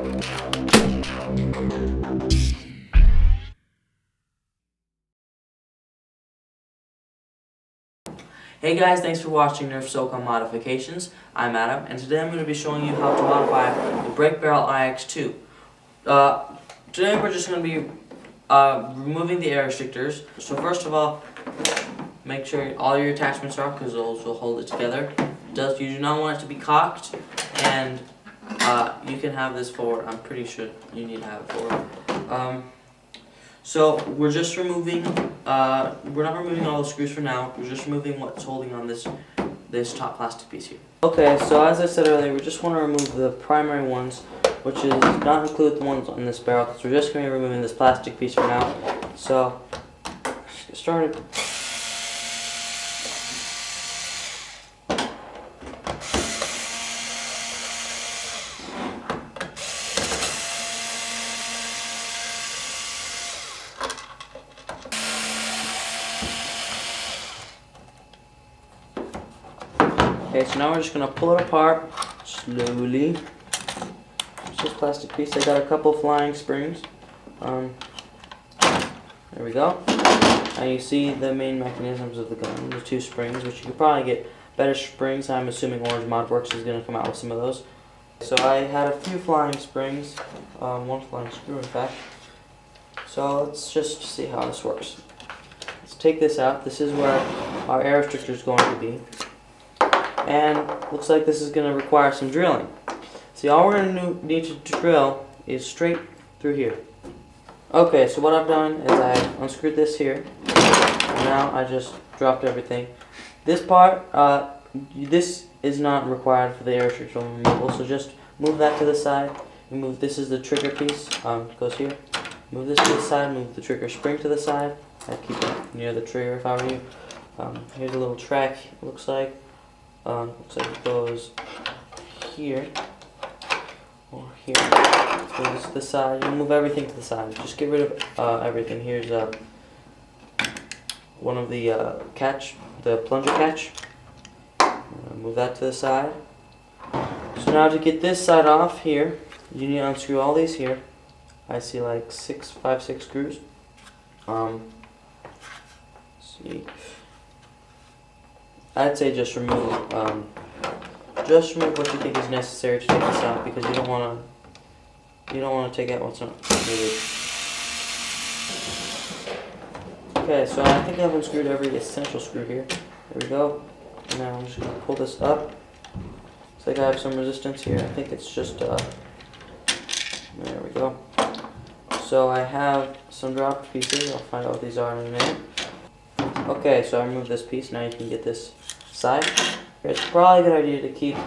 Hey guys, thanks for watching Nerf Socom Modifications. I'm Adam, and today I'm going to be showing you how to modify the brake barrel IX-2. Today we're just going to be removing the air restrictors. So first of all, make sure all your attachments are off because those will hold it together. You do not want it to be cocked, and you can have this forward. I'm pretty sure you need to have it forward. So we're just removing, we're not removing all the screws for now, we're just removing what's holding on this top plastic piece here. Okay, so as I said earlier, we just want to remove the primary ones, which is not include the ones on this barrel, because we're just going to be removing this plastic piece for now. So, let's get started. Okay, so now we're just going to pull it apart slowly. It's this plastic piece. I got a couple flying springs. There we go. Now you see the main mechanisms of the gun, the two springs, which you could probably get better springs. I'm assuming Orange Modworks is going to come out with some of those. So I had a few flying springs, one flying screw in fact. So let's just see how this works. Let's take this out. This is where our air restrictor is going to be. And looks like this is going to require some drilling. See, all we're going to need to drill is straight through here. Okay, so what I've done is I unscrewed this here. And now I just dropped everything. This part, this is not required for the air restrictor removal, so just move that to the side. You move, this is the trigger piece, goes here. Move this to the side, move the trigger spring to the side. I'd keep it near the trigger if I were you. Here's a little track, it looks like. Looks like it goes here or here. So this to the side. You move everything to the side. Just get rid of everything. Here's one of the the plunger catch. Move that to the side. So now to get this side off here, you need to unscrew all these here. I see like 5, 6 screws. Let's see. I'd say just remove what you think is necessary to take this out, because you don't want to take out what's not needed. Okay, so I think I've unscrewed every essential screw here. There we go. And now I'm just going to pull this up. Looks like I have some resistance here. I think it's just there we go. So I have some dropped pieces. I'll find out what these are in a minute. Okay, so I removed this piece. Now you can get this side. It's probably a good idea to keep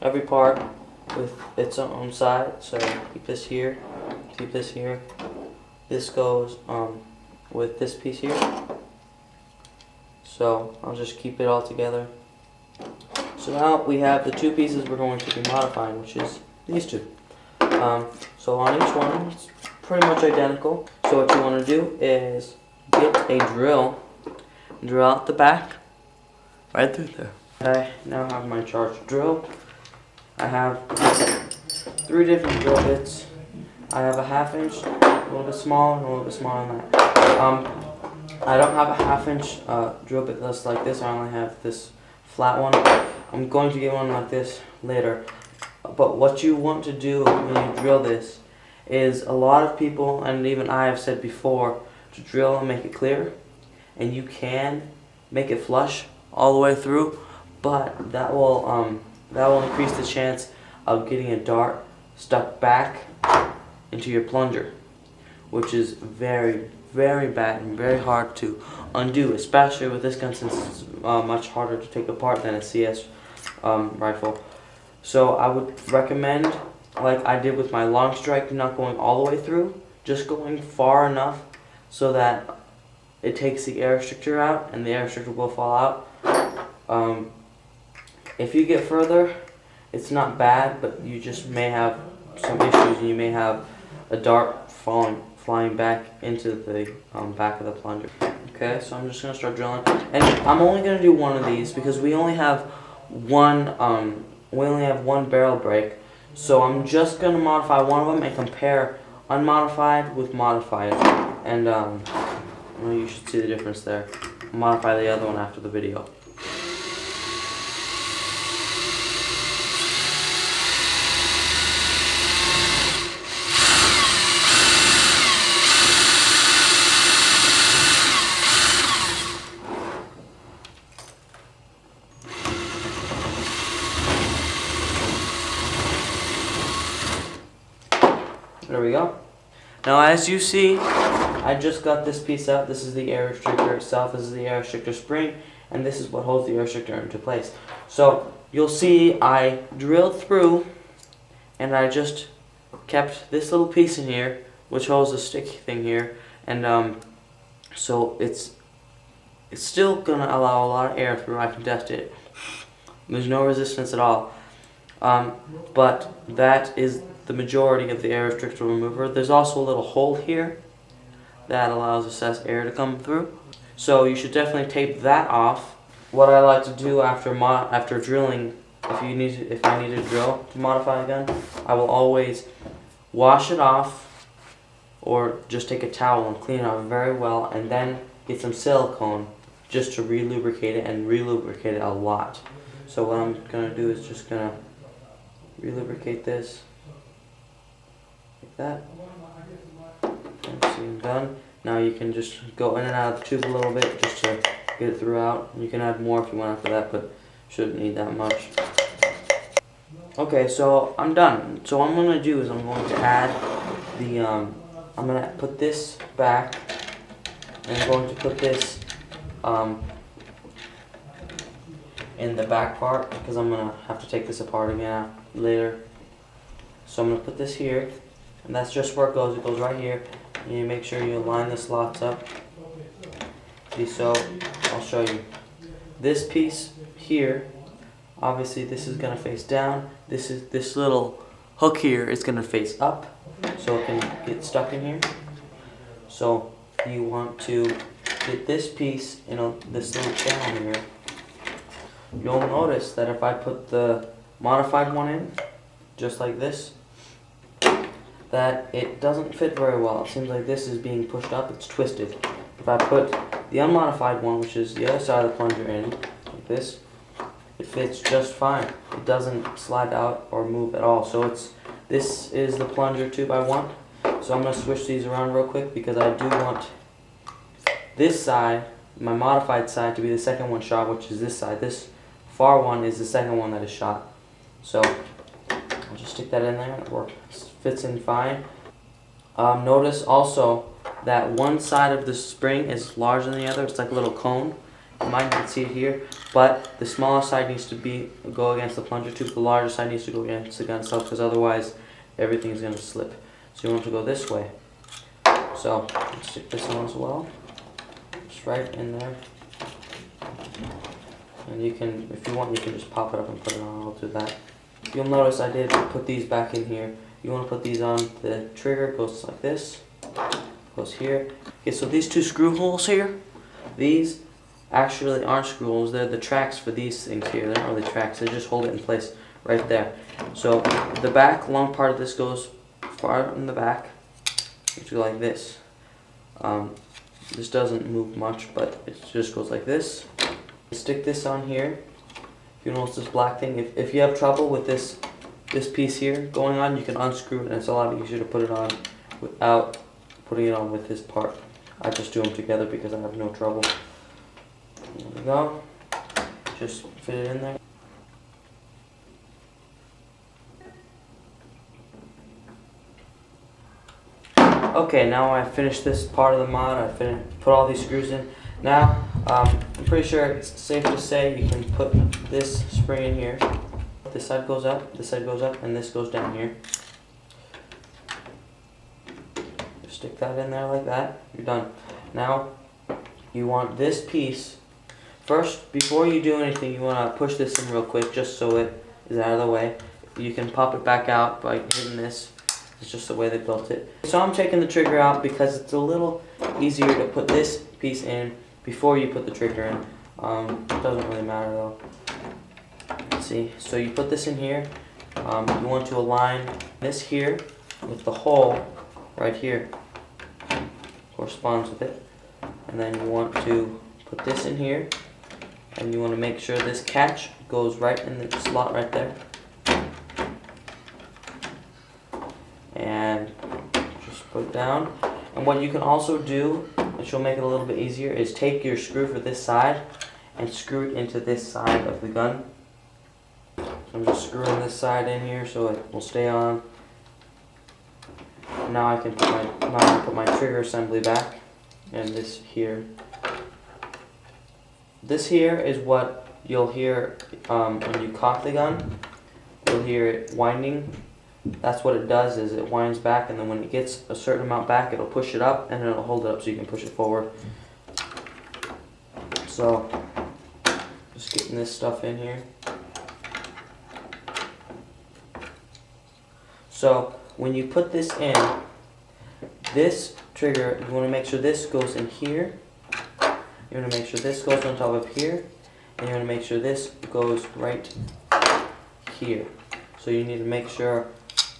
every part with its own side. So keep this here, keep this here. This goes with this piece here. So I'll just keep it all together. So now we have the two pieces we're going to be modifying, which is these two. So on each one, it's pretty much identical. So what you want to do is get a drill out the back, right through there. I now have my charged drill. I have 3 different drill bits. I have a 1/2 inch, a little bit smaller, and a little bit smaller than that. I don't have a 1/2 inch drill bit that's like this. I only have this flat one. I'm going to get one like this later. But what you want to do when you drill this is, a lot of people, and even I have said before, to drill and make it clear. And you can make it flush all the way through, but that will increase the chance of getting a dart stuck back into your plunger, which is very, very bad and very hard to undo, especially with this gun, since it's much harder to take apart than a CS rifle. So I would recommend, like I did with my long strike, not going all the way through, just going far enough so that it takes the air restrictor out, and the air restrictor will fall out. If you get further, it's not bad, but you just may have some issues, and you may have a dart flying back into the back of the plunger. Okay, so I'm just gonna start drilling, and I'm only gonna do one of these because we only have one barrel break. So I'm just going to modify one of them and compare unmodified with modified. And well, you should see the difference there. I'll modify the other one after the video. There we go. Now as you see, I just got this piece out. This is the air restrictor itself. This is the air restrictor spring, and this is what holds the air restrictor into place. So you'll see I drilled through, and I just kept this little piece in here, which holds the stick thing here, and so it's still gonna allow a lot of air through. I can test it. There's no resistance at all, but that is the majority of the air restrictor remover. There's also a little hole here that allows excess air to come through. So you should definitely tape that off. What I like to do after drilling, if I need to drill to modify a gun, I will always wash it off, or just take a towel and clean it off very well, and then get some silicone just to re-lubricate it, and re-lubricate it a lot. So what I'm gonna do is just gonna re-lubricate this. Like that. And see, I'm done. Now you can just go in and out of the tube a little bit just to get it throughout. You can add more if you want after that, but shouldn't need that much. Okay, so I'm done. So what I'm going to do is I'm going to add the, I'm going to put this back, and I'm going to put this in the back part, because I'm going to have to take this apart again later. So I'm going to put this here. And that's just where it goes. It goes right here. And you make sure you line the slots up. See, so I'll show you. This piece here, obviously this is gonna face down. This little hook here is gonna face up, so it can get stuck in here. So you want to get this piece in this little channel here. You'll notice that if I put the modified one in, just like this, that it doesn't fit very well. It seems like this is being pushed up, it's twisted. If I put the unmodified one, which is the other side of the plunger, in, like this, it fits just fine. It doesn't slide out or move at all. So this is the plunger tube I want. So I'm going to switch these around real quick, because I do want this side, my modified side, to be the second one shot, which is this side. This far one is the second one that is shot. So I'll just stick that in there. It fits in fine. Notice also that one side of the spring is larger than the other. It's like a little cone. You might not see it here, but the smaller side needs to go against the plunger tube. The larger side needs to go against the gun itself, because otherwise everything is going to slip. So you want to go this way. So let's stick this on as well. Just right in there. And you can, if you want, you can just pop it up and put it on. I'll do that. You'll notice I did put these back in here. You want to put these on the trigger. It goes like this. Goes here. Okay, so these two screw holes here, these actually aren't screw holes. They're the tracks for these things here. They're not really tracks. They just hold it in place right there. So the back long part of this goes far in the back. You have to go like this. This doesn't move much, but it just goes like this. Stick this on here. If you notice this black thing, if you have trouble with this piece here going on, you can unscrew it, and it's a lot easier to put it on without putting it on with this part. I just do them together because I have no trouble. There we go. Just fit it in there. Okay, now I finished this part of the mod. I put all these screws in. Now, I'm pretty sure it's safe to say you can put this spring in here. This side goes up, and this goes down here. Just stick that in there like that. You're done. Now, you want this piece. First, before you do anything, you want to push this in real quick, just so it is out of the way. You can pop it back out by hitting this. It's just the way they built it. So I'm taking the trigger out because it's a little easier to put this piece in before you put the trigger in. It doesn't really matter though. Let's see. So you put this in here, You want to align this here with the hole right here, corresponds with it, and then you want to put this in here, and you want to make sure this catch goes right in the slot right there, and just put it down. And what you can also do, which will make it a little bit easier, is take your screw for this side and screw it into this side of the gun. So I'm just screwing this side in here so it will stay on. Now I can put my trigger assembly back, and this here. This here is what you'll hear when you cock the gun. You'll hear it winding. That's what it does, is it winds back, and then when it gets a certain amount back, it'll push it up, and then it'll hold it up so you can push it forward. So, just getting this stuff in here. So, when you put this in, this trigger, you want to make sure this goes in here. You want to make sure this goes on top of here, and you want to make sure this goes right here. So you need to make sure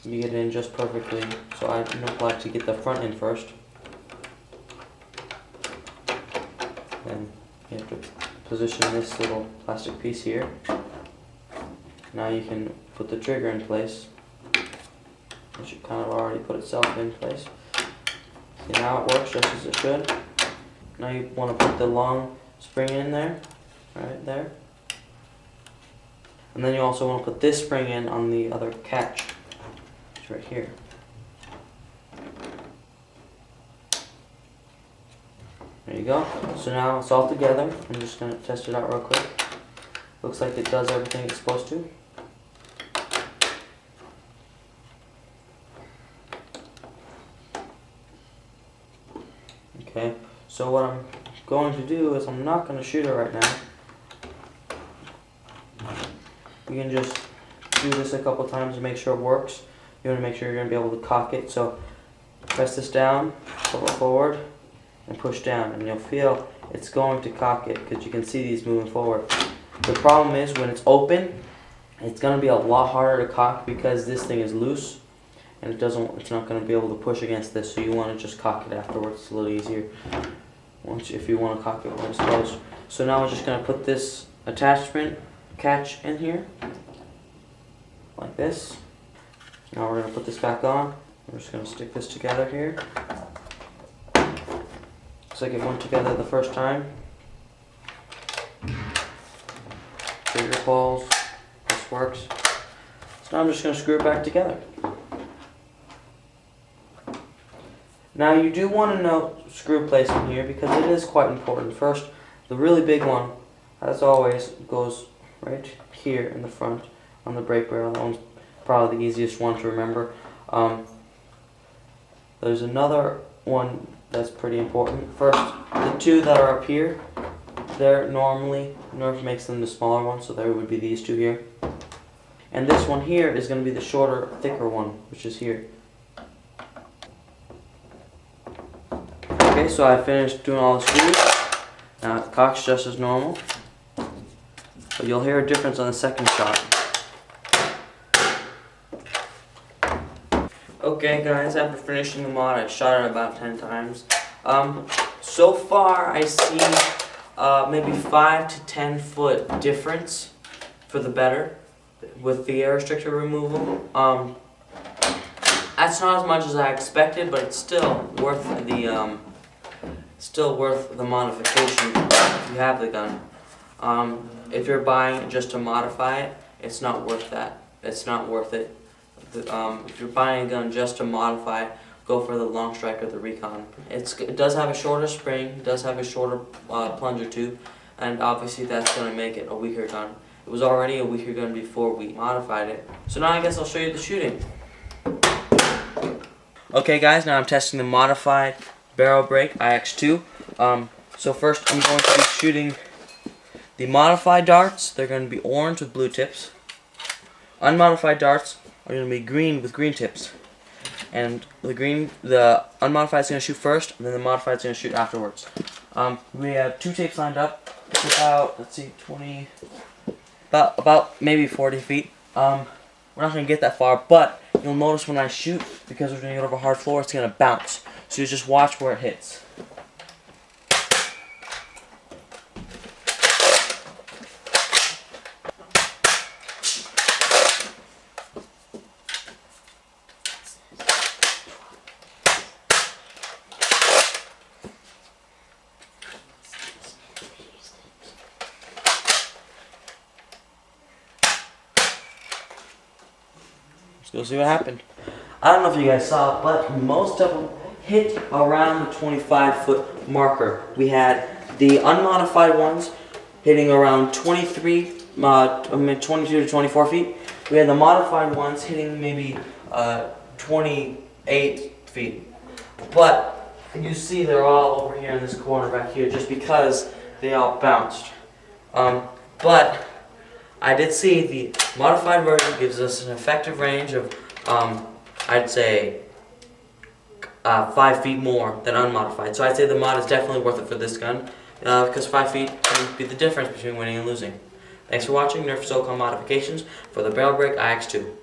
you get it in just perfectly. So I like to get the front in first. Then you have to position this little plastic piece here. Now you can put the trigger in place, which it kind of already put itself in place. See, now it works just as it should. Now you want to put the long spring in there, right there. And then you also want to put this spring in on the other catch. It's right here. There you go. So now it's all together. I'm just going to test it out real quick. Looks like it does everything it's supposed to. Okay, so what I'm going to do is I'm not going to shoot it right now. You can just do this a couple times to make sure it works. You want to make sure you're going to be able to cock it. So press this down, pull it forward, and push down. And you'll feel it's going to cock it because you can see these moving forward. The problem is when it's open, it's going to be a lot harder to cock because this thing is loose. And it's not going to be able to push against this, so you want to just cock it afterwards. It's a little easier if you want to cock it when it's closed. So now we're just going to put this attachment catch in here, like this. Now we're going to put this back on. We're just going to stick this together here. Looks like it went together the first time. Trigger pulls. This works. So now I'm just going to screw it back together. Now you do want to note screw placement here because it is quite important. First, the really big one, as always, goes right here in the front on the brake barrel. That one's probably the easiest one to remember. There's another one that's pretty important. First, the two that are up here, they're normally, Nerf makes them the smaller ones, so there would be these two here. And this one here is going to be the shorter, thicker one, which is here. Okay, so I finished doing all the screws. Now it cocks just as normal, but you'll hear a difference on the second shot. Okay guys, after finishing the mod, I shot it about 10 times. So far I see maybe 5 to 10 foot difference for the better with the air restrictor removal. That's not as much as I expected, but it's still worth the modification if you have the gun. If you're buying it just to modify it, it's not worth that. It's not worth it. If you're buying a gun just to modify it, go for the long strike or the recon. It does have a shorter spring, it does have a shorter plunger tube, and obviously that's going to make it a weaker gun. It was already a weaker gun before we modified it. So now I guess I'll show you the shooting. Okay guys, now I'm testing the modified barrel brake IX-2. So first I'm going to be shooting the modified darts. They're going to be orange with blue tips. Unmodified darts are going to be green with green tips. And the unmodified is going to shoot first, and then the modified is going to shoot afterwards. We have 2 tapes lined up. It's about, let's see, about maybe 40 feet. we're not going to get that far, but you'll notice when I shoot, because we're doing it over hard floor, it's going to bounce. So you just watch where it hits. Let's go see what happened. I don't know if you guys saw, but most of them hit around the 25-foot marker. We had the unmodified ones hitting around 22 to 24 feet. We had the modified ones hitting maybe 28 feet. But you see they're all over here in this corner back here just because they all bounced. But I did see the modified version gives us an effective range of, I'd say, 5 feet more than unmodified. So I'd say the mod is definitely worth it for this gun, because 5 feet can be the difference between winning and losing. Thanks for watching Nerf Socom Modifications for the Barrel Break IX-2.